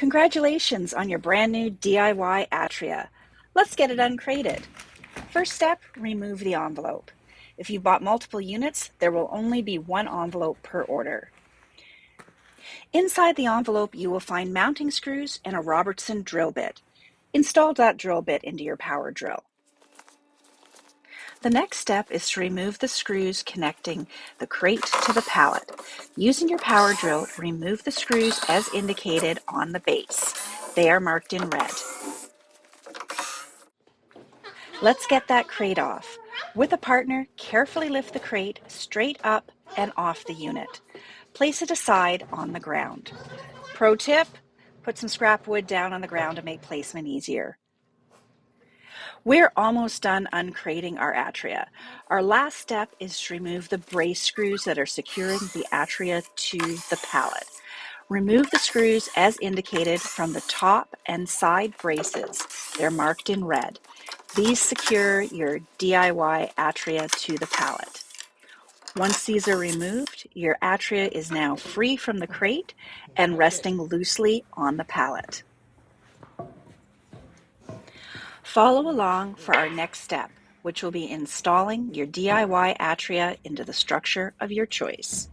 Congratulations on your brand new DIY Atria. Let's get it uncrated. First step, remove the envelope. If you bought multiple units, there will only be one envelope per order. Inside the envelope, you will find mounting screws and a Robertson drill bit. Install that drill bit into your power drill. The next step is to remove the screws connecting the crate to the pallet. Using your power drill, remove the screws as indicated on the base. They are marked in red. Let's get that crate off. With a partner, carefully lift the crate straight up and off the unit. Place it aside on the ground. Pro tip, put some scrap wood down on the ground to make placement easier. We're almost done uncrating our Atria. Our last step is to remove the brace screws that are securing the Atria to the pallet. Remove the screws as indicated from the top and side braces. They're marked in red. These secure your DIY Atria to the pallet. Once these are removed, your Atria is now free from the crate and resting loosely on the pallet. Follow along for our next step, which will be installing your DIY Atria into the structure of your choice.